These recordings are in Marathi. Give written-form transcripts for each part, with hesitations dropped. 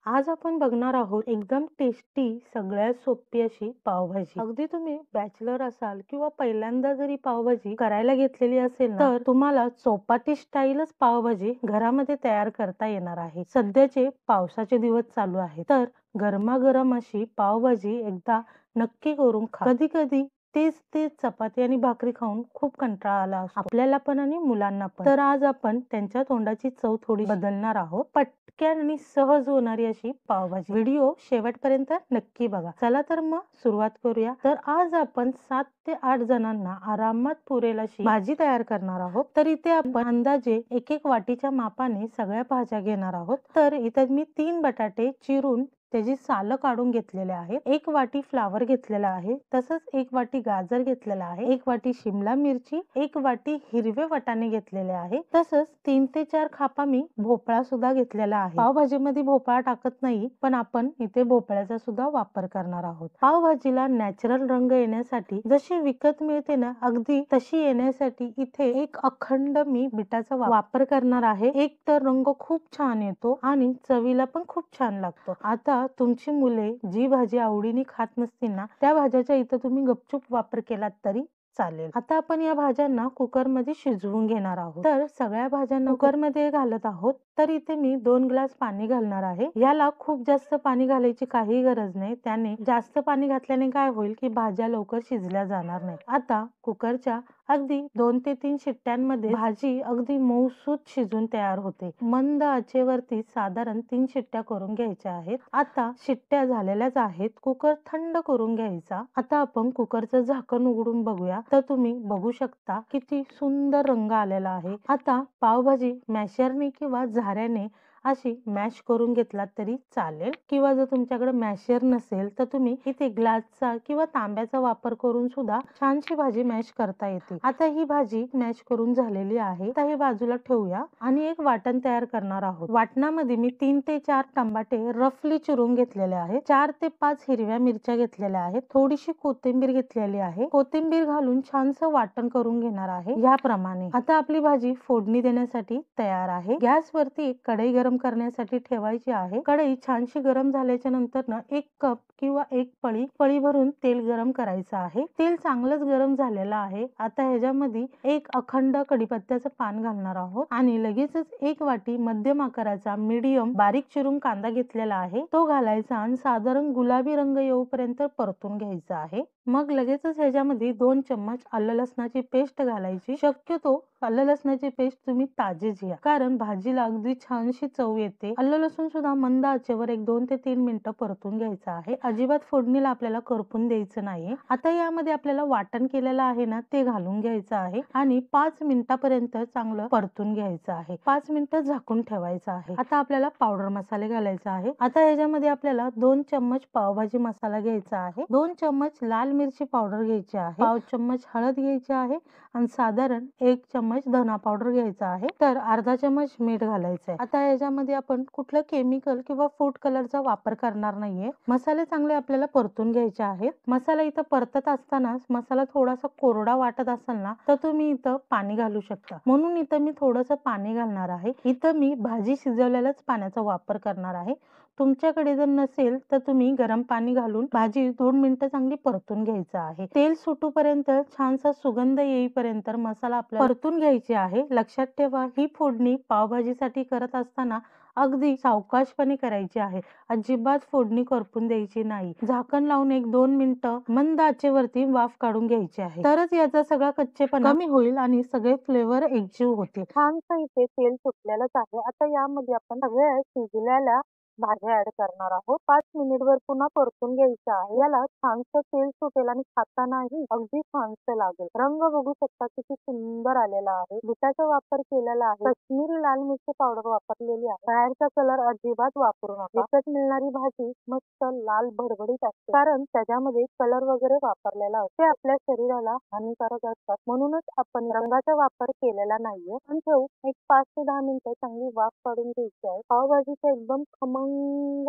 आज आपण बघणार आहोत एकदम टेस्टी सगळ्यात सोपी अशी पावभाजी। अगदी तुम्ही बॅचलर असाल किंवा पहिल्यांदा जरी पावभाजी करायला घेतलेली असेल ना, तर तुम्हाला चौपाटी स्टाईलच पावभाजी घरामध्ये तयार करता येणार आहे। सध्याचे पावसाचे दिवस चालू आहेत, तर गरमागरम अशी पावभाजी एकदा नक्की करून खा। कधी कधी तेच तेच चपाती आणि भाकरी खाऊन खूप कंटाळा आला असतो आपल्याला पण आणि मुलांना पण। तर आज आपण त्यांच्या तोंडाची चव थोडी बदलणार आहोत। पटकन आणि सहज होणारी अशी पावभाजी। व्हिडिओ शेवटपर्यंत नक्की बघा। चला तर मग सुरुवात करूया। तर आज आपण 7 ते 8 जणांना आरामात पुरेल अशी भाजी तयार करणार आहोत। तर इथे आपण अंदाजे एक एक वाटीच्या मापाने सगळ्या भाज्या घेणार आहोत। तर इथे मी 3 बटाटे चिरून त्याची सालं काढून घेतलेले आहेत, 1 वाटी फ्लावर घेतलेला आहे, तसंच 1 वाटी गाजर घेतलेला आहे, 1 वाटी शिमला मिरची, 1 वाटी हिरवे वाटाणे घेतलेले आहे, तसंच 3 ते 4 खापा मी भोपळा सुद्धा घेतलेला आहे। पावभाजीमध्ये भोपळा टाकत नाही, पण आपण इथे भोपळ्याचा सुद्धा वापर करणार आहोत। पावभाजीला नॅचरल रंग येण्यासाठी जशी विकत मिळते ना, अगदी तशी येण्यासाठी इथे एक अखंड मी बीटाचा वापर करणार आहे। एक तर रंग खूप छान येतो आणि चवीला पण खूप छान लागतो। आता तुमची मुले जी भाजी आवडीने खात नसतील ना, त्या भाज्याचा इथं तुम्ही गपचूप वापर केलात तरी चालेल। आता आपण या भाज्यांना कुकर मध्ये शिजवून घेणार आहोत। तर सगळ्या भाज्यांना कुकर मध्ये घालत आहोत। तर इथे मी 2 ग्लास पाणी घालणार आहे। याला खूप जास्त पाणी घालायची काही गरज नाही, त्याने जास्त पाणी घातल्याने काय होईल की भाज्या लवकर शिजल्या जाणार नाही। आता कुकरच्या अगदी 2 ते 3 शिट्ट्यांमध्ये भाजी अगदी मऊसूत शिजून तयार होते। मंद आचेवरती साधारण 3 शिट्ट्या करून घ्यायच्या आहेत। आता शिट्ट्या झालेल्याच आहेत, कुकर थंड करून घ्यायचा। आता आपण कुकरचं झाकण उघडून बघूया, तर तुम्ही बघू शकता किती सुंदर रंग आलेला आहे। आता पावभाजी मॅशरने किंवा झाऱ्याने अशी मॅश करून घेतलात तरी चालेल, किंवा जर तुमच्याकडे मॅशर नसेल तर तुम्ही इथे ग्लासचा किंवा तांब्याचा वापर करून सुद्धा छानशी भाजी मॅश करता येते। आता ही भाजी मॅश करून झालेली आहे, तर हे बाजूला ठेवूया आणि एक वाटण तयार करणार आहोत। वाटणामध्ये मी 3 ते 4 टमाटे रफली चिरून घेतलेले आहेत, 4 ते 5 हिरव्या मिरच्या घेतलेल्या आहेत, थोडीशी कोथिंबीर घेतलेली आहे। कोथिंबीर घालून छानसं वाटण करून घेणार आहे याप्रमाणे। आता आपली भाजी फोडणी देण्यासाठी तयार आहे। गॅसवरती एक कढई गरम करण्यासाठी ठेवायची आहे। कढई छानशी गरम झाल्याच्या नंतर ना 1 कप किंवा 1 पळी भरून तेल गरम करायचं आहे। तेल चांगलंच गरम झालेलं आहे। आता ह्याच्यामध्ये 1 अखंड कढीपत्त्याचं पान घालणार आहोत आणि लगेचच 1 वाटी मध्यम आकाराचा मीडियम बारीक चिरून कांदा घेतलेला आहे, तो घालायचा आणि साधारण गुलाबी रंग येऊपर्यंत परतून घ्यायचा आहे। मग लगेचच ह्याच्यामध्ये 2 चम्मच आलं लसणाची पेस्ट घालायची। शक्यतो आलं लसणाची पेस्ट तुम्ही ताजीच घ्या, कारण भाजीला अगदी छानशी चव येते। आलं लसूण सुद्धा मंद आचेवर एक 2 ते 3 मिनिटं परतून घ्यायचं आहे। अजिबात फोडणीला आपल्याला करपून द्यायचं नाही। आता यामध्ये आपल्याला वाटण केलेलं आहे ना, ते घालून घ्यायचं आहे आणि 5 मिनिटापर्यंत चांगलं परतून घ्यायचं आहे। 5 मिनिटं झाकून ठेवायचं आहे। आता आपल्याला पावडर मसाले घालायचा आहे। आता ह्याच्यामध्ये आपल्याला 2 चम्मच पावभाजी मसाला घ्यायचा आहे, 2 चम्मच लाल मिरची पावडर घ्यायची आहे, पाव चम्मच हळद घ्यायची आहे आणि साधारण 1 चम्मच धना पावडर घ्यायचा आहे, तर अर्धा चम्मच मीठ घालायचं आहे। आता ह्याच्यामध्ये आपण कुठलं केमिकल किंवा फूड कलरचा वापर करणार नाहीये। मसाले चांगले आपल्याला परतून घ्यायचे आहेत। मसाला इथं परतत असताना मसाला थोडासा कोरडा वाटत असेल ना, तर तुम्ही इथं पाणी घालू शकता, म्हणून इथं मी थोडंसं पाणी घालणार आहे। इथं मी भाजी शिजवलेल्याच पाण्याचा वापर करणार आहे। तुमच्याकडे जर नसेल तर तुम्ही गरम पाणी घालून भाजी 2 मिनिटं चांगली परतून घ्यायचं आहे। तेल सुटूपर्यंत छानसा सुगंध येईपर्यंत मसाला आपल्याला परतून घ्यायची आहे। लक्षात ठेवा, ही फोडणी पावभाजीसाठी करत असताना अगदी सावकाशपणे करायची आहे, अजिबात फोडणी करपून द्यायची नाही। झाकण लावून 1-2 मिनिटं मंद आचेवरती वाफ काढून घ्यायची आहे, तरच याचा सगळा कच्चेपणा कमी होईल आणि सगळे फ्लेवर एकजीव होतील। छानसं इथे तेल सुटलेलंच आहे। आता यामध्ये आपण सगळ्या शिजलेल्या भाज्या ऍड करणार आहोत। 5 मिनिटभर पुन्हा परतून घ्यायचं आहे। याला छानसं तेल सुटेल आणि खातानाही अगदी छानसं लागेल। रंग बघू शकता किती सुंदर आलेला आहे। बीटाचा वापर केलेला आहे, काश्मीरी लाल मिरची पावडर वापरलेली आहे। बाहेरचा कलर अजिबात वापरू नका। विकत मिळणारी भाजी मस्त लाल भडभडीत असते, कारण त्याच्यामध्ये कलर वगैरे वापरलेला असतो, ते आपल्या शरीराला हानिकारक असतात, म्हणूनच आपण रंगाचा वापर केलेला नाहीये। पण ठेवू एक 5 ते 10 मिनिटं चांगली वाफ काढून घ्यायची आहे। पावभाजीचा एकदम खमंग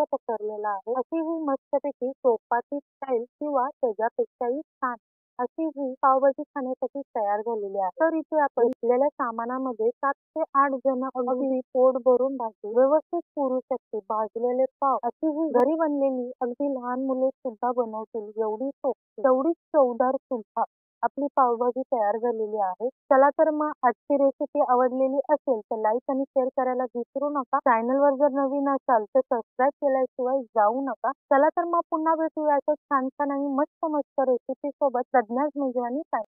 पसरलेला आहे। अशी ही मस्तपैकी चौपाटी स्टाईल किंवा त्याच्यापेक्षाही छान अशी ही पावभाजी खाण्यासाठी तयार झालेली आहे. तर इथे आपण घेतलेल्या सामानामध्ये 7 ते 8 जण अगदी पोट भरून भाजी व्यवस्थित पुरू शकते. भाजलेले पाव अशी ही घरी बनलेली अगदी लहान मुले सुद्धा बनवतील एवढी सोपी तेवढीच चवदार सुद्धा आपली पावभाजी तयार झालेली आहे. चला तर मग आजची रेसिपी आवडलेली असेल तर लाईक आणि शेअर करायला विसरू नका. चॅनलवर जर नवीन असाल तर सबस्क्राईब केल्याशिवाय जाऊ नका. चला तर मग पुन्हा भेटूया अशा छान छान आणि मस्त मस्त रेसिपी सोबत. प्रज्ञाच मेजवानी.